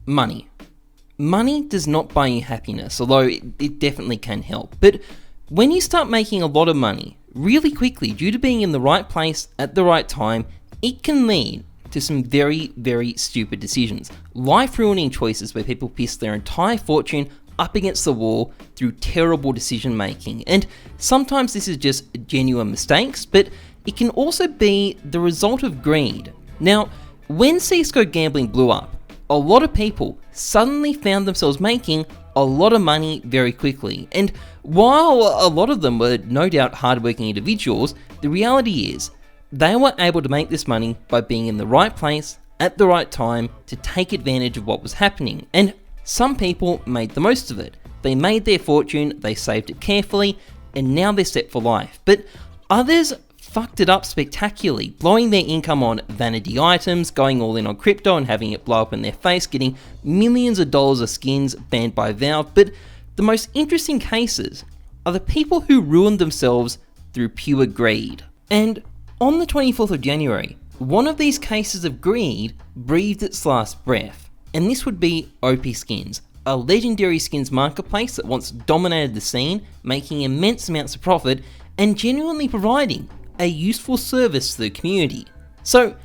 Money. Money does not buy you happiness, although it definitely can help. But when you start making a lot of money really quickly due to being in the right place at the right time, it can lead to some very, very stupid decisions. Life-ruining choices where people piss their entire fortune up against the wall through terrible decision making. And sometimes this is just genuine mistakes, but it can also be the result of greed. Now, when CSGO gambling blew up, a lot of people suddenly found themselves making a lot of money very quickly. And while a lot of them were no doubt hardworking individuals, the reality is they were able to make this money by being in the right place at the right time to take advantage of what was happening. And some people made the most of it. They made their fortune, they saved it carefully, and now they're set for life. But others fucked it up spectacularly, blowing their income on vanity items, going all in on crypto and having it blow up in their face, getting millions of dollars of skins banned by Valve. But the most interesting cases are the people who ruined themselves through pure greed. And on the 24th of January, one of these cases of greed breathed its last breath, and this would be OPSkins, a legendary skins marketplace that once dominated the scene, making immense amounts of profit and genuinely providing a useful service to the community. So,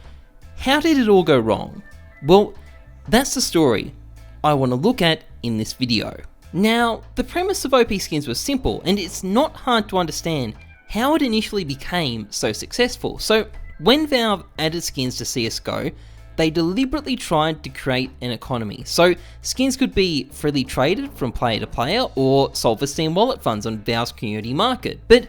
how did it all go wrong? Well, that's the story I want to look at in this video. Now, the premise of OPSkins was simple, and it's not hard to understand how it initially became so successful. So, when Valve added skins to CSGO, they deliberately tried to create an economy. So, skins could be freely traded from player to player or sold for Steam wallet funds on Valve's community market. But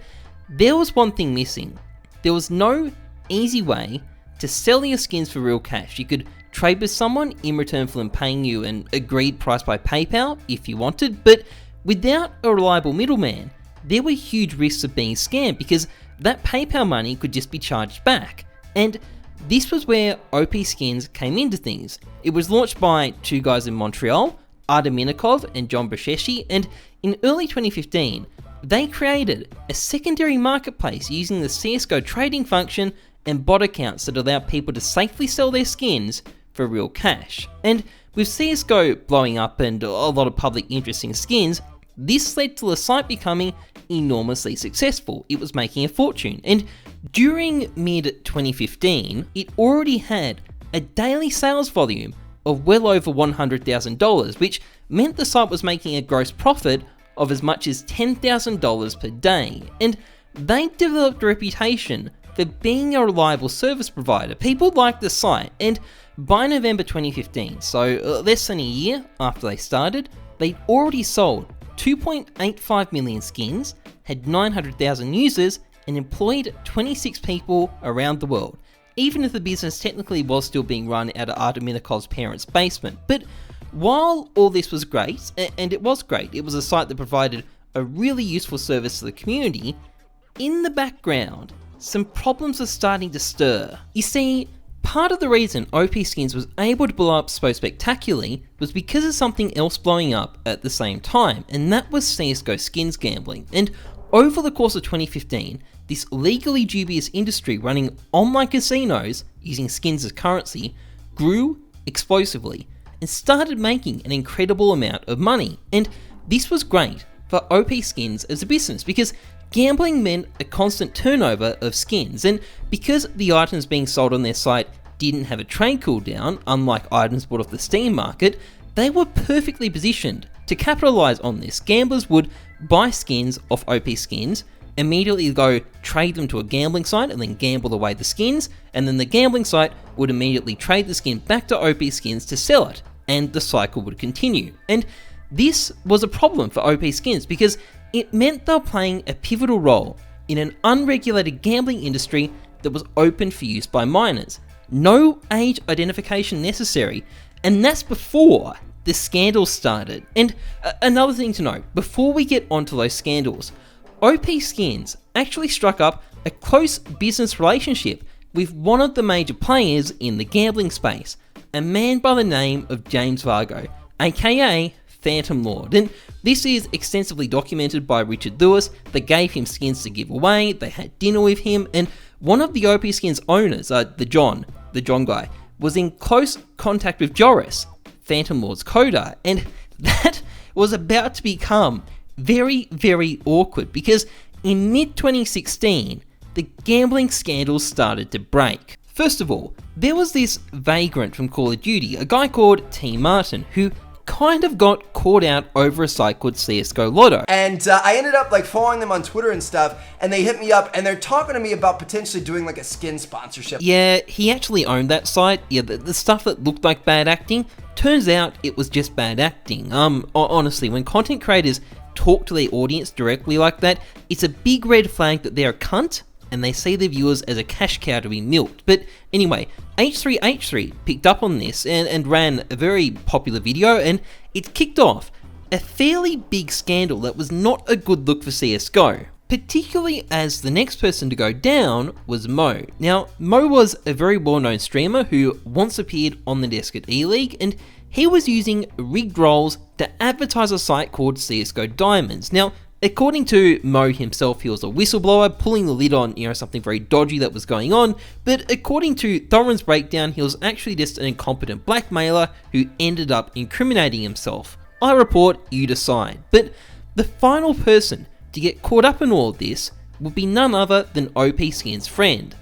there was one thing missing. There was no easy way to sell your skins for real cash. You could trade with someone in return for them paying you an agreed price by PayPal if you wanted, but without a reliable middleman, there were huge risks of being scammed because that PayPal money could just be charged back. And this was where OPSkins came into things. It was launched by two guys in Montreal, Artem Minikov and John Brzezinski, and in early 2015, they created a secondary marketplace using the CSGO trading function and bot accounts that allowed people to safely sell their skins for real cash. And with CSGO blowing up and a lot of public interest in skins, this led to the site becoming enormously successful. It was making a fortune, and during mid-2015, it already had a daily sales volume of well over $100,000, which meant the site was making a gross profit of as much as $10,000 per day, and they developed a reputation for being a reliable service provider. People liked the site, and by November 2015, so less than a year after they started, they'd already sold 2.85 million skins, had 900,000 users, and employed 26 people around the world, even if the business technically was still being run out of Artem Minikov's parents' basement. But while all this was great, and it was great, it was a site that provided a really useful service to the community, in the background, some problems are starting to stir. You see, part of the reason OPSkins was able to blow up so spectacularly was because of something else blowing up at the same time, and that was CSGO skins gambling. And over the course of 2015, this legally dubious industry running online casinos using skins as currency grew explosively and started making an incredible amount of money. And this was great for OPSkins as a business because gambling meant a constant turnover of skins, and because the items being sold on their site didn't have a trade cooldown, unlike items bought off the Steam market, they were perfectly positioned to capitalize on this. Gamblers would buy skins off OPSkins, immediately go trade them to a gambling site and then gamble away the skins, and then the gambling site would immediately trade the skin back to OPSkins to sell it, and the cycle would continue. And this was a problem for OPSkins because it meant they were playing a pivotal role in an unregulated gambling industry that was open for use by minors. No age identification necessary, and that's before the scandals started. And another thing to note, before we get onto those scandals, OPSkins actually struck up a close business relationship with one of the major players in the gambling space, a man by the name of James Vargo, aka Phantom Lord. And this is extensively documented by Richard Lewis. They gave him skins to give away, they had dinner with him, and one of the OPSkins owners, the John guy, was in close contact with Joris, Phantom Lord's coder, and that was about to become very, very awkward because in mid-2016, the gambling scandals started to break. First of all, there was this vagrant from Call of Duty, a guy called T. Martin, who kind of got caught out over a site called CSGO Lotto. And I ended up like following them on Twitter and stuff, and they hit me up and they're talking to me about potentially doing like a skin sponsorship. Yeah, he actually owned that site. Yeah, the stuff that looked like bad acting, turns out it was just bad acting. Honestly, when content creators talk to their audience directly like that, it's a big red flag that they're a cunt and they see their viewers as a cash cow to be milked. But anyway, H3H3 picked up on this and ran a very popular video, and it kicked off a fairly big scandal that was not a good look for CSGO, particularly as the next person to go down was Mo. Now, Mo was a very well-known streamer who once appeared on the desk at E-League, and he was using rigged roles to advertise a site called CSGO Diamonds. Now, according to Mo himself, he was a whistleblower pulling the lid on, something very dodgy that was going on, but according to Thorin's breakdown, he was actually just an incompetent blackmailer who ended up incriminating himself. I report, you decide. But the final person to get caught up in all of this would be none other than OPSkins' friend,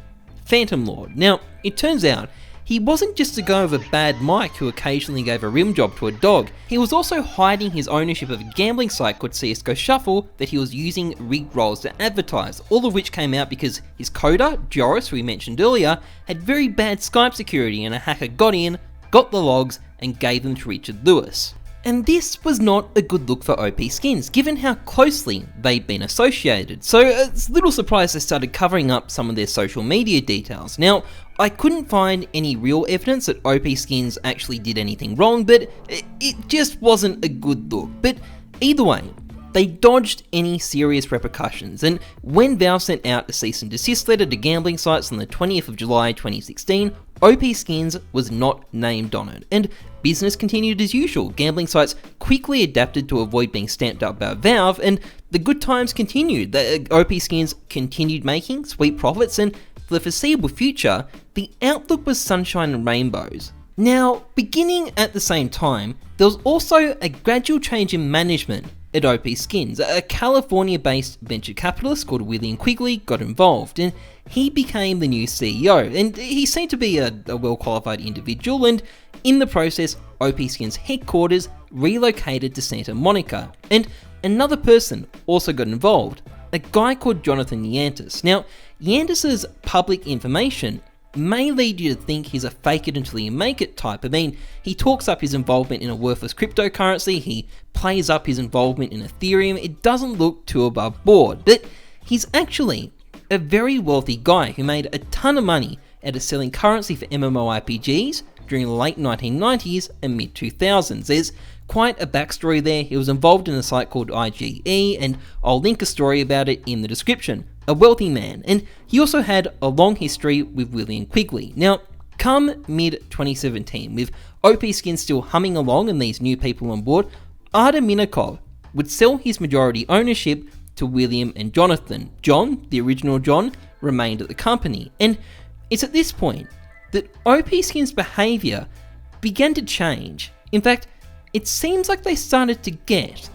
Phantom Lord. Now, it turns out he wasn't just a guy with a bad mic who occasionally gave a rim job to a dog. He was also hiding his ownership of a gambling site called CSGO Shuffle that he was using rigged roles to advertise, all of which came out because his coder, Joris, who we mentioned earlier, had very bad Skype security, and a hacker got in, got the logs, and gave them to Richard Lewis. And this was not a good look for OPSkins, given how closely they'd been associated, so it's little surprise they started covering up some of their social media details. Now, I couldn't find any real evidence that OPSkins actually did anything wrong, but it just wasn't a good look. But either way, they dodged any serious repercussions, and when Valve sent out a cease and desist letter to gambling sites on the 20th of July 2016, OPSkins was not named on it, and business continued as usual. Gambling sites quickly adapted to avoid being stamped up by Valve, and the good times continued. The OPSkins continued making sweet profits, and for the foreseeable future, the outlook was sunshine and rainbows. Now, beginning at the same time, there was also a gradual change in management at OPSkins. A California-based venture capitalist called William Quigley got involved, and he became the new CEO, and he seemed to be a well-qualified individual, and in the process, OPSkins headquarters relocated to Santa Monica, and another person also got involved, a guy called Jonathan Yantis. Now, Yantis's public information may lead you to think he's a fake it until you make it type. I mean, he talks up his involvement in a worthless cryptocurrency, he plays up his involvement in Ethereum. It doesn't look too above board, but he's actually a very wealthy guy who made a ton of money out of selling currency for MMORPGs during the late 1990s and mid 2000s. There's quite a backstory there. He was involved in a site called IGE, and I'll link a story about it in the description. A wealthy man, and he also had a long history with William Quigley. Now, come mid-2017, with OPSkins still humming along and these new people on board, Artem Minikov would sell his majority ownership to William and Jonathan. John, the original John, remained at the company, and it's at this point that OPSkins' behaviour began to change. In fact, it seems like they started to get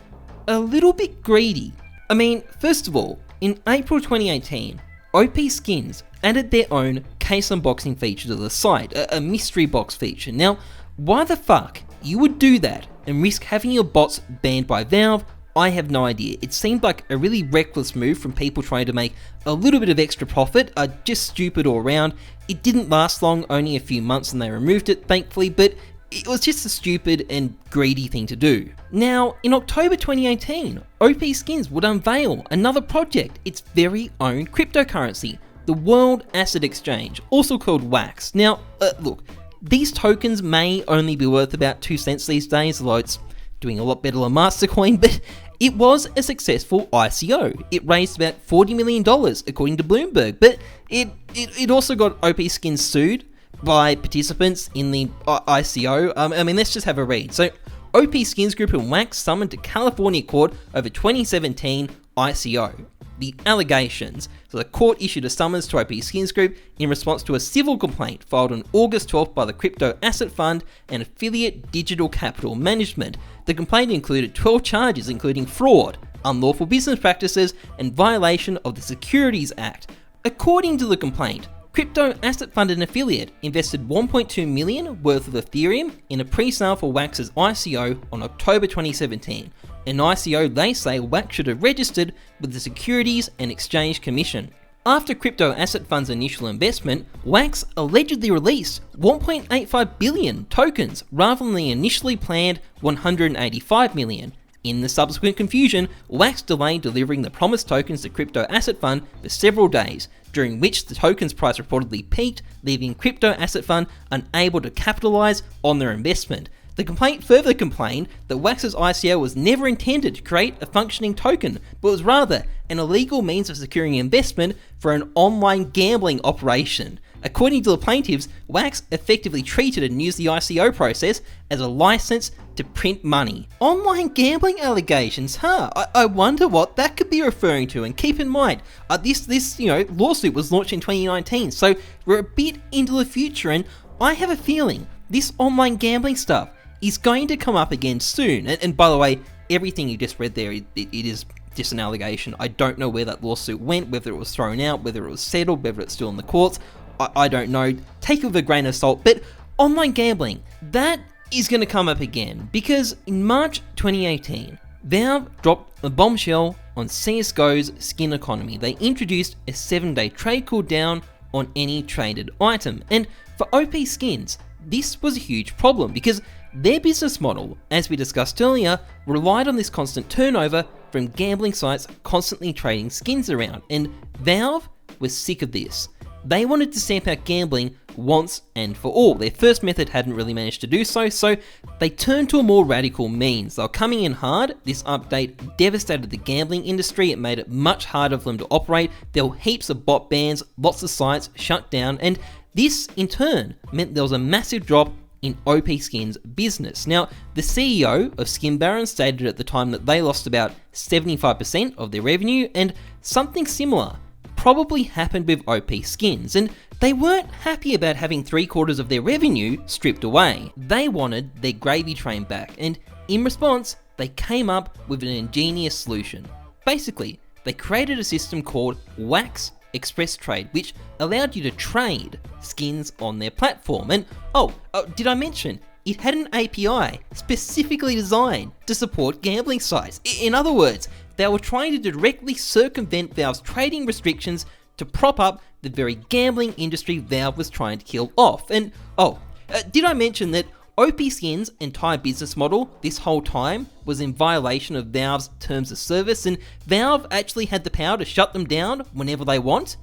a little bit greedy. I mean, first of all, in April 2018, OPSkins added their own case unboxing feature to the site, a mystery box feature. Now, why the fuck you would do that and risk having your bots banned by Valve, I have no idea. It seemed like a really reckless move from people trying to make a little bit of extra profit, just stupid all around. It didn't last long, only a few months, and they removed it, thankfully, but it was just a stupid and greedy thing to do. Now, in October 2018, OPSkins would unveil another project, its very own cryptocurrency, the World Asset Exchange, also called WAX. Now, look, these tokens may only be worth about 2 cents these days, although it's doing a lot better than Mastercoin, but it was a successful ICO. It raised about $40 million, according to Bloomberg, but it also got OPSkins sued by participants in the ICO. I mean, let's just have a read. So, OPSkins Group and WAX summoned to California court over 2017 ICO. the allegations. So the court issued a summons to OPSkins Group in response to a civil complaint filed on August 12th by the crypto asset fund and affiliate Digital Capital Management. The complaint included 12 charges including fraud, unlawful business practices, and violation of the Securities Act. According to the complaint, Crypto Asset Fund and Affiliate invested $1.2 million worth of Ethereum in a pre-sale for Wax's ICO on October 2017, an ICO they say Wax should have registered with the Securities and Exchange Commission. After Crypto Asset Fund's initial investment, Wax allegedly released 1.85 billion tokens rather than the initially planned 185 million. In the subsequent confusion, Wax delayed delivering the promised tokens to Crypto Asset Fund for several days, during which the token's price reportedly peaked, leaving Crypto Asset Fund unable to capitalize on their investment. The complaint further complained that Wax's ICO was never intended to create a functioning token, but was rather an illegal means of securing investment for an online gambling operation. According to the plaintiffs, Wax effectively treated and used the ICO process as a license to print money. Online gambling allegations, huh? I wonder what that could be referring to. And keep in mind, this lawsuit was launched in 2019, so we're a bit into the future, and I have a feeling this online gambling stuff is going to come up again soon. And by the way, everything you just read there, it is just an allegation. I don't know where that lawsuit went, whether it was thrown out, whether it was settled, whether it's still in the courts. I don't know. Take it with a grain of salt. But online gambling, that is going to come up again, because in March 2018, Valve dropped a bombshell on CSGO's skin economy. They introduced a 7-day trade cooldown on any traded item. And for OPSkins, this was a huge problem because their business model, as we discussed earlier, relied on this constant turnover from gambling sites constantly trading skins around. And Valve was sick of this. They wanted to stamp out gambling once and for all. Their first method hadn't really managed to do so, so they turned to a more radical means. They were coming in hard. This update devastated the gambling industry. It made it much harder for them to operate. There were heaps of bot bans, lots of sites shut down, and this in turn meant there was a massive drop in OPSkins business. Now, the CEO of Skin Baron stated at the time that they lost about 75% of their revenue, and something similar probably happened with OPSkins, and they weren't happy about having 3/4 of their revenue stripped away. They wanted their gravy train back, and in response, they came up with an ingenious solution. Basically, they created a system called Wax Express Trade, which allowed you to trade skins on their platform. And did I mention it had an API specifically designed to support gambling sites? In other words, they were trying to directly circumvent Valve's trading restrictions to prop up the very gambling industry Valve was trying to kill off. And did I mention that OPSkins' entire business model this whole time was in violation of Valve's terms of service, and Valve actually had the power to shut them down whenever they want?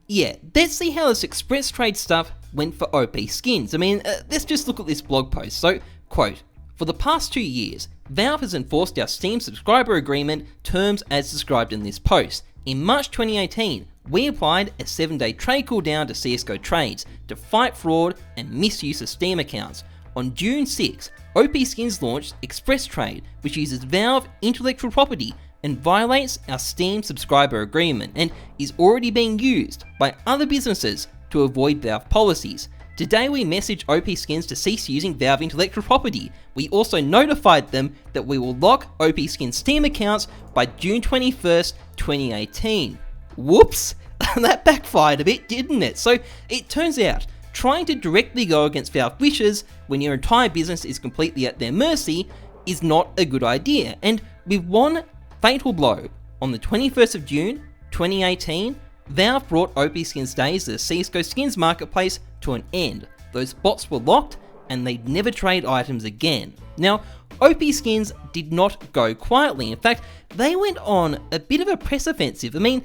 Yeah, let's see how this express trade stuff went for OPSkins. I mean, let's just look at this blog post. So, quote, "For the past 2 years, Valve has enforced our Steam subscriber agreement terms as described in this post. In March 2018, we applied a 7-day trade cooldown to CSGO trades to fight fraud and misuse of Steam accounts. On June 6, OPSkins launched Express Trade, which uses Valve intellectual property and violates our Steam subscriber agreement and is already being used by other businesses to avoid Valve policies. Today we messaged OPSkins to cease using Valve intellectual property. We also notified them that we will lock OPSkins Steam accounts by June 21st, 2018. Whoops, that backfired a bit, didn't it? So it turns out, trying to directly go against Valve wishes when your entire business is completely at their mercy is not a good idea. And with one fatal blow, on the 21st of June, 2018, Valve brought OPSkins days to the CSGO skins marketplace to an end. Those bots were locked and they'd never trade items again. Now, OPSkins did not go quietly. In fact, they went on a bit of a press offensive. I mean,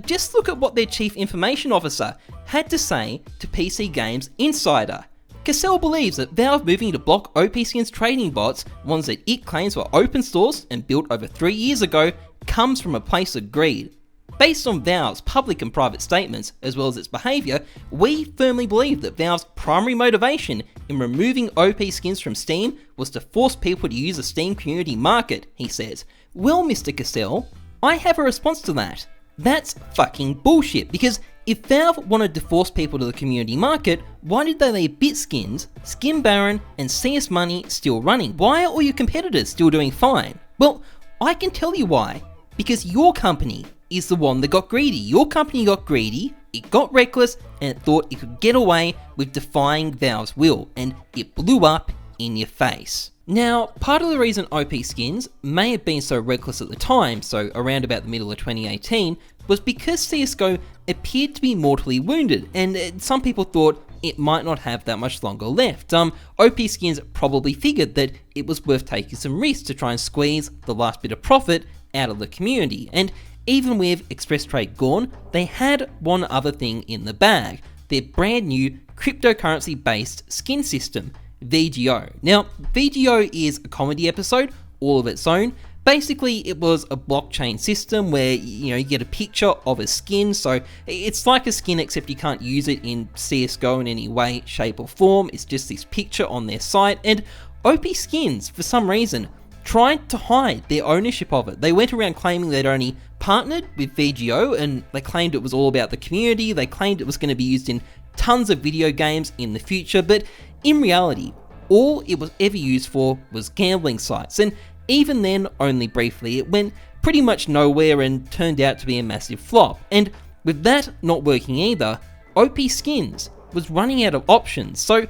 just look at what their chief information officer had to say to PC Games Insider. Cassell believes that Valve moving to block OPSkins trading bots, ones that it claims were open sourced and built over 3 years ago, comes from a place of greed. Based on Valve's public and private statements, as well as its behaviour, we firmly believe that Valve's primary motivation in removing OPSkins from Steam was to force people to use the Steam community market, he says. Well, Mr. Cassell, I have a response to that. That's fucking bullshit, because if Valve wanted to force people to the community market, why did they leave BitSkins, Skin Baron, and CS Money still running? Why are all your competitors still doing fine? Well, I can tell you why. Because your company is the one that got greedy. Your company got greedy, it got reckless, and it thought it could get away with defying Valve's will, and it blew up in your face. Now, part of the reason OPSkins may have been so reckless at the time, so around about the middle of 2018, was because CSGO appeared to be mortally wounded, and some people thought it might not have that much longer left. OPSkins probably figured that it was worth taking some risks to try and squeeze the last bit of profit out of the community, and even with Express Trade gone, they had one other thing in the bag: their brand new cryptocurrency-based skin system, VGO. Now, VGO is a comedy episode all of its own. Basically, it was a blockchain system where you get a picture of a skin, so it's like a skin except you can't use it in CSGO in any way, shape or form. It's just this picture on their site, and OPSkins, for some reason, tried to hide their ownership of it. They went around claiming they'd only partnered with VGO, and they claimed it was all about the community. They claimed it was going to be used in tons of video games in the future, but in reality, all it was ever used for was gambling sites, and even then, only briefly. It went pretty much nowhere and turned out to be a massive flop. And with that not working either, OPSkins was running out of options. So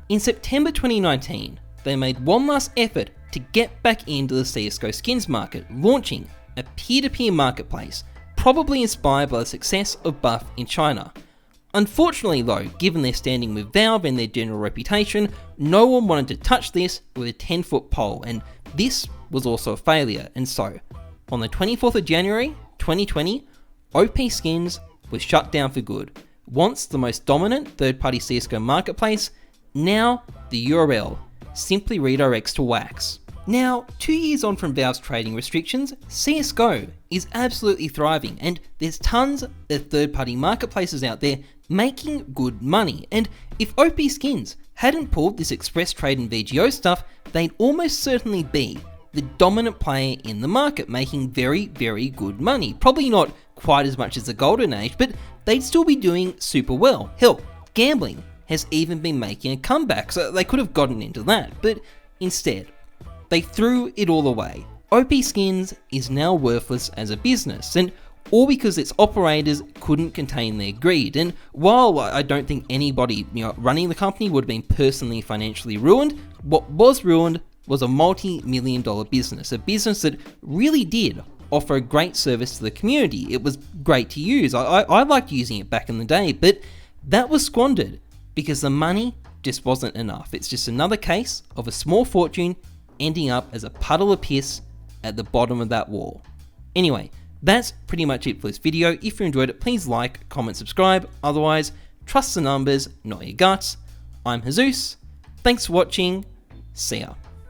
in September 2019, they made one last effort to get back into the CSGO skins market, launching a peer-to-peer marketplace, probably inspired by the success of Buff in China. Unfortunately though, given their standing with Valve and their general reputation, no one wanted to touch this with a 10-foot pole, and this was also a failure. And so, on the 24th of January 2020, OPSkins was shut down for good. Once the most dominant third-party CSGO marketplace, now the URL simply redirects to Wax. Now, 2 years on from Valve's trading restrictions, CSGO is absolutely thriving, and there's tons of third-party marketplaces out there making good money. And if OPSkins hadn't pulled this Express Trade and VGO stuff, they'd almost certainly be the dominant player in the market, making very, very good money. Probably not quite as much as the golden age, but they'd still be doing super well. Hell, gambling has even been making a comeback, so they could have gotten into that, but instead, they threw it all away. OPSkins is now worthless as a business, and all because its operators couldn't contain their greed. And while I don't think anybody running the company would have been personally financially ruined, what was ruined was a multi-million-dollar business, a business that really did offer a great service to the community. It was great to use. I liked using it back in the day, but that was squandered because the money just wasn't enough. It's just another case of a small fortune ending up as a puddle of piss at the bottom of that wall. Anyway, that's pretty much it for this video. If you enjoyed it, please like, comment, subscribe. Otherwise, trust the numbers, not your guts. I'm Heyzeus. Thanks for watching. See ya.